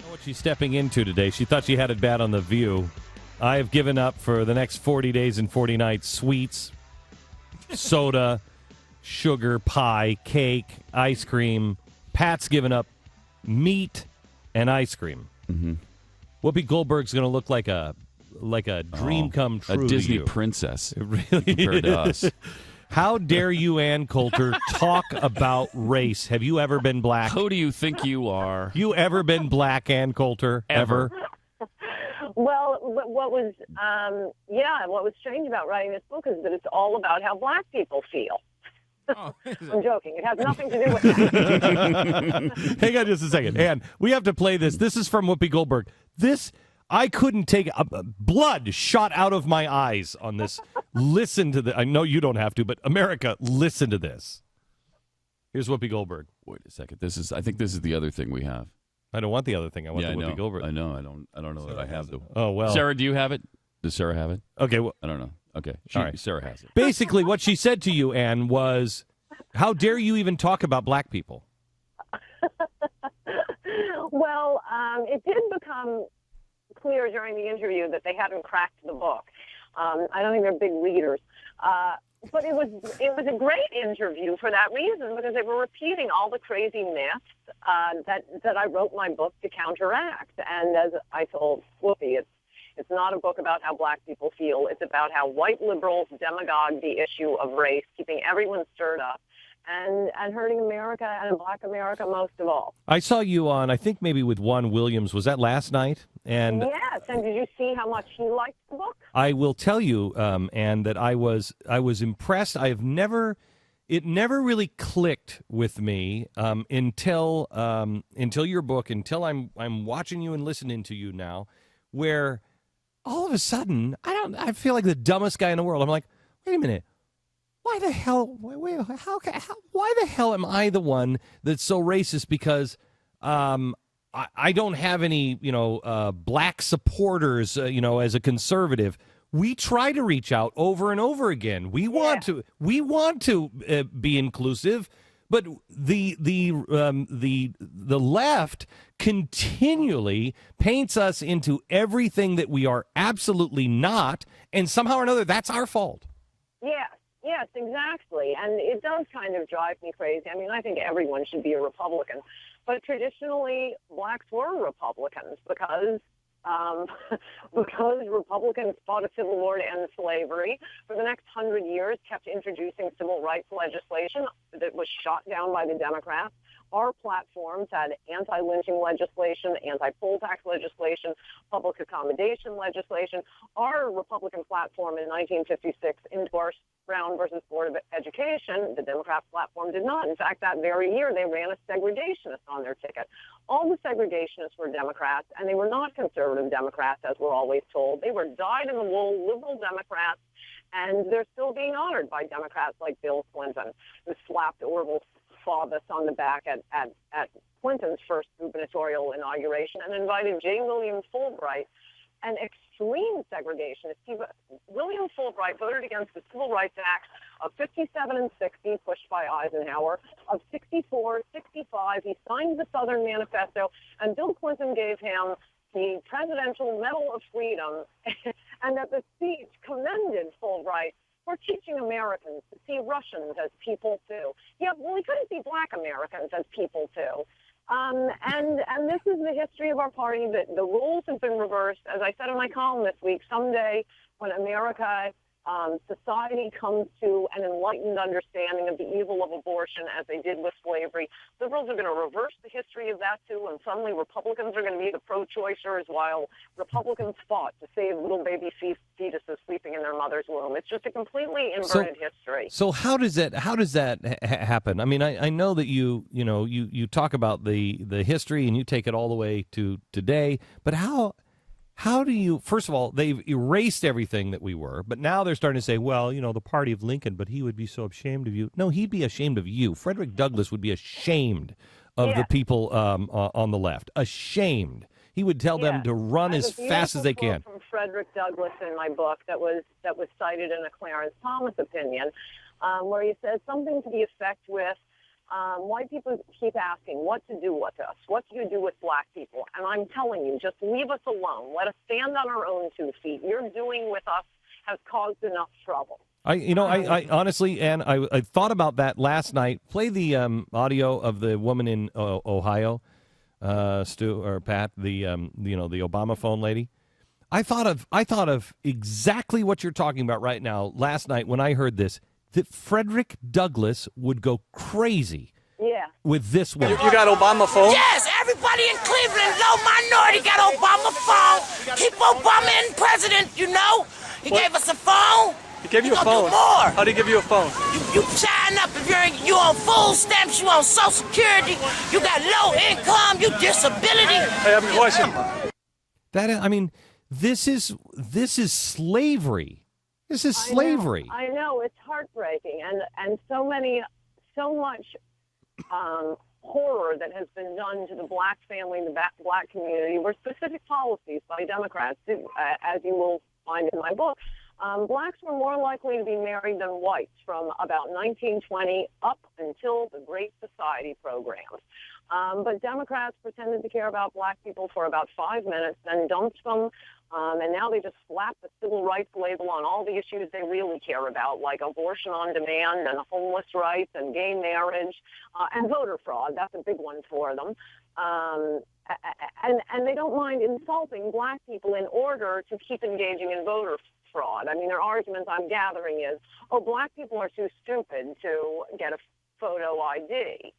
What she's stepping into today. She thought she had it bad on The View. I have given up for the next 40 days and 40 nights sweets, soda, sugar, pie, cake, ice cream. Pat's given up meat and ice cream. Mm-hmm. Whoopi Goldberg's going to look like a dream come true. A Disney to you. princess. It really compared to us. How dare you, Ann Coulter, talk about race? Have you ever been black? Who do you think you are? You ever been black, Ann Coulter? Ever? Well, what was strange about writing this book is that it's all about how black people feel. Oh, I'm joking. It has nothing to do with that. Hang on just a second. Ann, we have to play this. This is from Whoopi Goldberg. I couldn't take blood shot out of my eyes on this. Listen to the. I know you don't have to, but America, listen to this. Here's Whoopi Goldberg. Wait a second. I think this is the other thing we have. I don't want the other thing. I want the Whoopi Goldberg. I know. I don't know that I have the. Oh well. Sarah, do you have it? Does Sarah have it? Okay. Well, I don't know. Okay. All right. Sarah has it. Basically, what she said to you, Ann, was, "How dare you even talk about black people?" Well, it did become clear during the interview that they hadn't cracked the book. I don't think they're big readers. But it was a great interview for that reason, because they were repeating all the crazy myths that I wrote my book to counteract. And as I told Whoopi, it's not a book about how black people feel. It's about how white liberals demagogue the issue of race, keeping everyone stirred up, and hurting America and black America most of all. I saw you on, I think maybe with Juan Williams. Was that last night? And yes, and did you see how much he liked the book? I will tell you, Ann, that I was impressed. It never really clicked with me until your book, until I'm watching you and listening to you now, where all of a sudden I feel like the dumbest guy in the world. I'm like, wait a minute. Why the hell? Why the hell am I the one that's so racist? Because I don't have any, black supporters, as a conservative. We try to reach out over and over again. We want to be inclusive, but the left continually paints us into everything that we are absolutely not, and somehow or another, that's our fault. Yes, exactly. And it does kind of drive me crazy. I mean, I think everyone should be a Republican. But traditionally, blacks were Republicans because Republicans fought a civil war to end slavery. For the next 100 years, kept introducing civil rights legislation that was shot down by the Democrats. Our platforms had anti-lynching legislation, anti-poll tax legislation, public accommodation legislation. Our Republican platform in 1956 endorsed Brown versus Board of Education. The Democrat platform did not. In fact, that very year, they ran a segregationist on their ticket. All the segregationists were Democrats, and they were not conservative Democrats, as we're always told. They were dyed-in-the-wool liberal Democrats, and they're still being honored by Democrats like Bill Clinton, who slapped Orville Faubus on the back at Clinton's first gubernatorial inauguration and invited J. William Fulbright, an extreme segregationist. William Fulbright voted against the Civil Rights Acts of 57 and 60, pushed by Eisenhower, of 64, 65. He signed the Southern Manifesto, and Bill Clinton gave him the Presidential Medal of Freedom, and at the speech commended Fulbright for teaching Americans to see Russians as people too. Yeah, well, we couldn't see black Americans as people too. And this is the history of our party, that the roles have been reversed. As I said in my column this week, someday when America, society comes to an enlightened understanding of the evil of abortion, as they did with slavery, liberals are going to reverse the history of that too, and suddenly Republicans are going to be the pro-choicers while Republicans fought to save little baby fetuses sleeping in their mother's womb. It's just a completely inverted history. So how does that happen? I mean, I know that you talk about the history and you take it all the way to today, but how do you, first of all, they've erased everything that we were, but now they're starting to say, well, the party of Lincoln, but he would be so ashamed of you. No, he'd be ashamed of you. Frederick Douglass would be ashamed of the people on the left. Ashamed. He would tell them to run as fast as they can. From Frederick Douglass in my book that was cited in a Clarence Thomas opinion, where he says something to the effect with, White people keep asking what to do with us. What do you do with black people? And I'm telling you, just leave us alone. Let us stand on our own 2 feet. Your doing with us has caused enough trouble. I honestly, Ann, I thought about that last night. Play the audio of the woman in Ohio, Stu or Pat, the the Obama phone lady. I thought of exactly what you're talking about right now. Last night when I heard this, that Frederick Douglass would go crazy. Yeah. With this one. You got Obama phone? Yes, everybody in Cleveland, low minority, got Obama phone. Keep Obama in president, you know. He gave us a phone. He gave you a phone? Do more. How'd he give you a phone? You sign up if you on food stamps, you on Social Security, you got low income, you disability. Hey, I have a question. This is slavery. This is slavery. I know it's heartbreaking, and so much horror that has been done to the black family and the black community were specific policies by Democrats, as you will find in my book. Blacks were more likely to be married than whites from about 1920 up until the Great Society programs. But Democrats pretended to care about black people for about 5 minutes, then dumped them, and now they just slap the civil rights label on all the issues they really care about, like abortion on demand and homeless rights and gay marriage and voter fraud. That's a big one for them. And they don't mind insulting black people in order to keep engaging in voter fraud. I mean, their argument I'm gathering is, black people are too stupid to get a photo ID.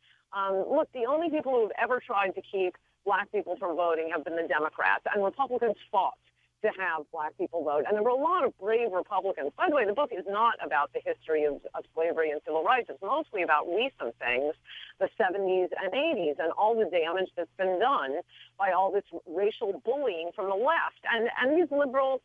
Look, the only people who have ever tried to keep black people from voting have been the Democrats, and Republicans fought to have black people vote. And there were a lot of brave Republicans. By the way, the book is not about the history of slavery and civil rights. It's mostly about recent things, the 70s and 80s, and all the damage that's been done by all this racial bullying from the left. And these liberals,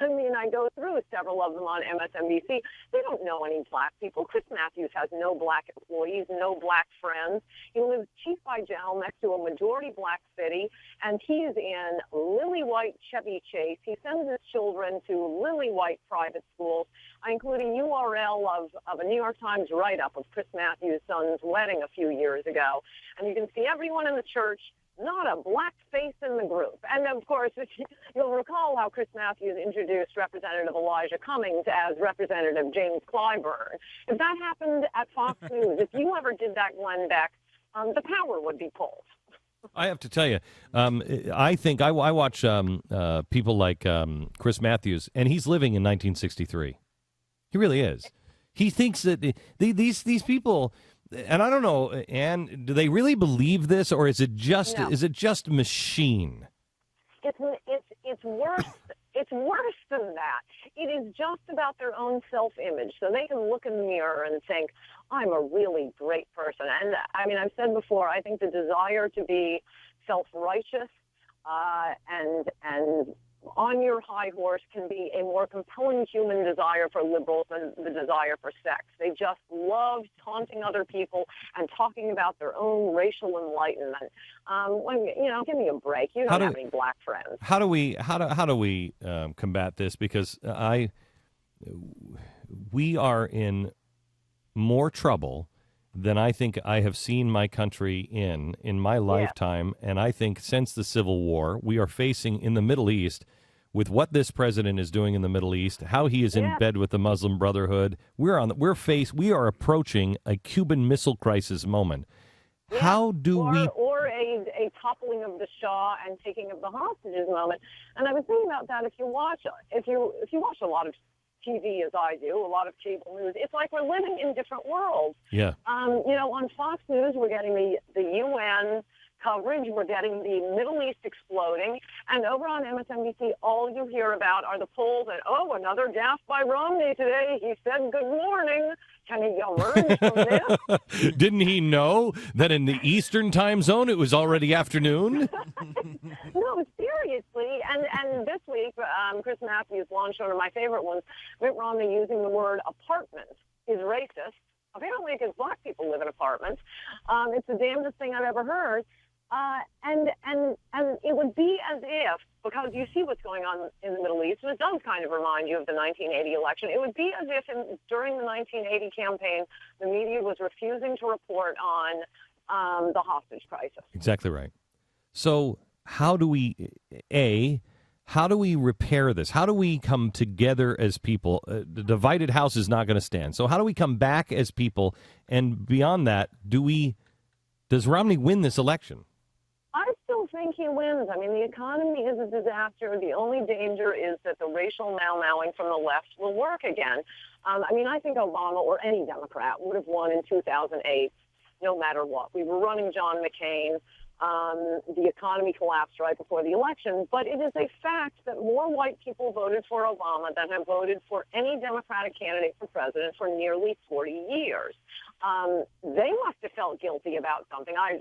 I mean, I go through several of them on MSNBC. They don't know any black people. Chris Matthews has no black employees, no black friends. He lives cheek by jowl next to a majority black city, and he's in lily white Chevy Chase. He sends his children to lily white private schools. I include a URL of a New York Times write-up of Chris Matthews' son's wedding a few years ago, and you can see everyone in the church, not a black face in the group. And, of course, you'll recall how Chris Matthews introduced Representative Elijah Cummings as Representative James Clyburn. If that happened at Fox News, if you ever did that, Glenn Beck, the power would be pulled. I have to tell you, I think I watch people like Chris Matthews, and he's living in 1963. He really is. He thinks that these people... And I don't know, Ann, do they really believe this, or is it just machine? It's worse. It's worse than that. It is just about their own self-image. So they can look in the mirror and think, I'm a really great person. And I mean, I've said before, I think the desire to be self-righteous and on your high horse can be a more compelling human desire for liberals than the desire for sex. They just love taunting other people and talking about their own racial enlightenment. Give me a break. You don't have any black friends. How do we combat this? Because we are in more trouble than I think I have seen my country in my lifetime. And I think since the Civil War, we are facing in the Middle East, with what this president is doing in the Middle East, how he is in bed with the Muslim Brotherhood, we are approaching a Cuban Missile Crisis moment. Yeah. How do we... Or a toppling of the Shah and taking of the hostages moment. And I was thinking about that. If you watch a lot of TV, as I do, a lot of cable news, it's like we're living in different worlds. Yeah. On Fox News, we're getting the UN coverage, we're getting the Middle East exploding, and over on MSNBC, all you hear about are the polls and, another gaffe by Romney today. He said good morning. Can he emerge from this? Didn't he know that in the Eastern time zone it was already afternoon? No, seriously. And this week, Chris Matthews launched one of my favorite ones, Mitt Romney using the word apartment is racist. Apparently, because black people live in apartments. It's the damnedest thing I've ever heard. And it would be as if, because you see what's going on in the Middle East, and it does kind of remind you of the 1980 election, it would be as if during the 1980 campaign, the media was refusing to report on the hostage crisis. Exactly right. So how do we repair this? How do we come together as people? The divided house is not going to stand. So how do we come back as people? And beyond that, does Romney win this election? I still think he wins. I mean, the economy is a disaster. The only danger is that the racial mau-mauing from the left will work again. I think Obama or any Democrat would have won in 2008, no matter what. We were running John McCain. The economy collapsed right before the election, but it is a fact that more white people voted for Obama than have voted for any Democratic candidate for president for nearly 40 years. They must have felt guilty about something. I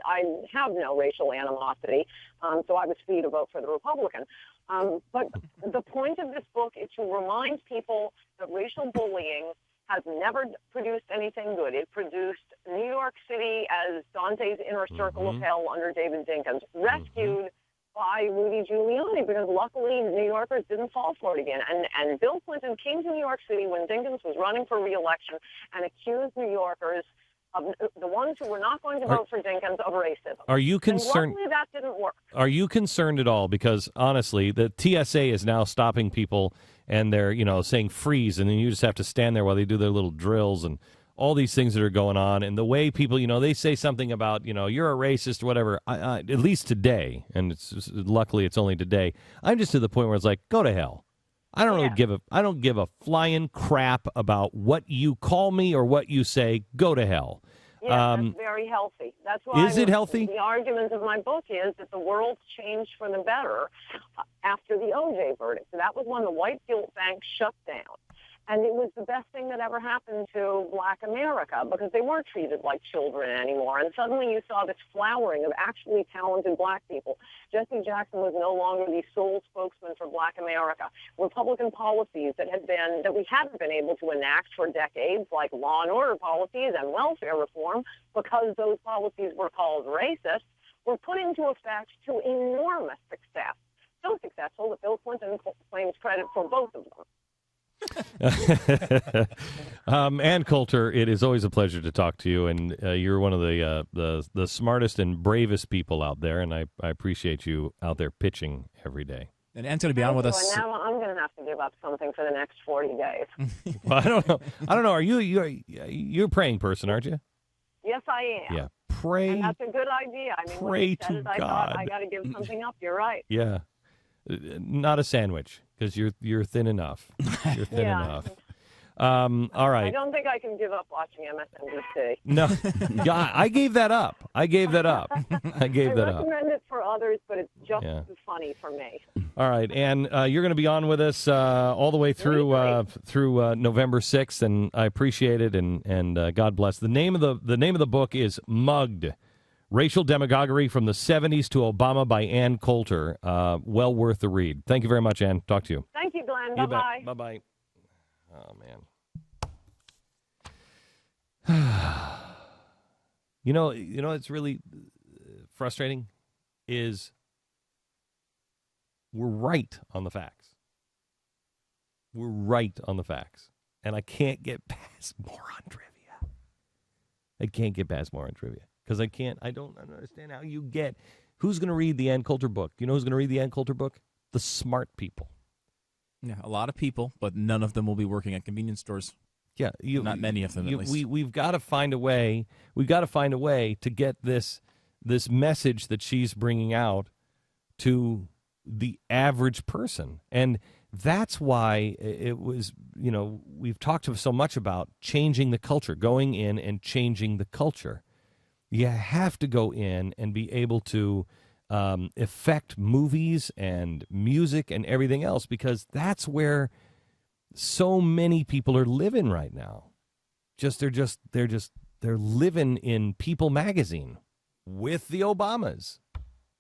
have no racial animosity, so I was free to vote for the Republican. But the point of this book is to remind people that racial bullying has never produced anything good. It produced New York City as Dante's inner circle of hell under David Dinkins, rescued by Rudy Giuliani, because luckily New Yorkers didn't fall for it again. And Bill Clinton came to New York City when Dinkins was running for re-election and accused New Yorkers, of the ones who were not going to vote for Dinkins, of racism. Are you concerned? And luckily that didn't work. Are you concerned at all? Because honestly, the TSA is now stopping people, and they're saying freeze, and then you just have to stand there while they do their little drills and all these things that are going on. And the way people, they say something about you're a racist or whatever. At least today, and luckily it's only today. I'm just to the point where it's like, go to hell. I don't really I don't give a flying crap about what you call me or what you say. Go to hell. Yeah, that's very healthy. That's why. Is it healthy? The argument of my book is that the world changed for the better after the OJ verdict. So that was when the white guilt bank shut down. And it was the best thing that ever happened to Black America, because they weren't treated like children anymore. And suddenly you saw this flowering of actually talented Black people. Jesse Jackson was no longer the sole spokesman for Black America. Republican policies that we hadn't been able to enact for decades, like law and order policies and welfare reform, because those policies were called racist, were put into effect to enormous success. So successful that Bill Clinton claims credit for both of them. Ann Coulter, it is always a pleasure to talk to you, and you're one of the smartest and bravest people out there, and I appreciate you out there pitching every day. And Ann's going to be on with us. And now I'm going to have to give up something for the next 40 days. Well, I don't know. Are you're a praying person, aren't you? Yes, I am. Yeah, pray. And that's a good idea. I mean, when Pray you said to it, I God. thought I got to give something up. You're right. Yeah, not a sandwich, because you're thin enough. You're thin enough. All right. I don't think I can give up watching MSNBC. No, yeah, I gave that up. I recommend it for others, but it's just funny for me. All right, and you're going to be on with us all the way through November 6th, and I appreciate it, and God bless. The name of the book is Mugged: Racial Demagoguery from the 70s to Obama by Ann Coulter. Well worth the read. Thank you very much, Ann. Talk to you. Thank you, Glenn. Bye-bye. Bye-bye. Oh, man. It's really frustrating is we're right on the facts. We're right on the facts. And I can't get past moron trivia. Because I don't understand how you get. Who's going to read the Ann Coulter book? You know who's going to read the Ann Coulter book? The smart people. Yeah, a lot of people, but none of them will be working at convenience stores. Yeah, not many of them. At least we've got to find a way. We've got to find a way to get this message that she's bringing out to the average person, and that's why it was. We've talked so much about changing the culture, going in and changing the culture. You have to go in and be able to affect movies and music and everything else, because that's where so many people are living right now. They're living in People magazine with the Obamas.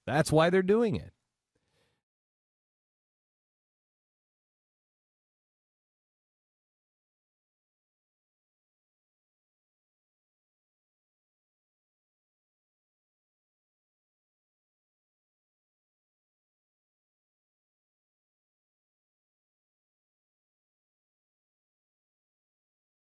That's why they're doing it.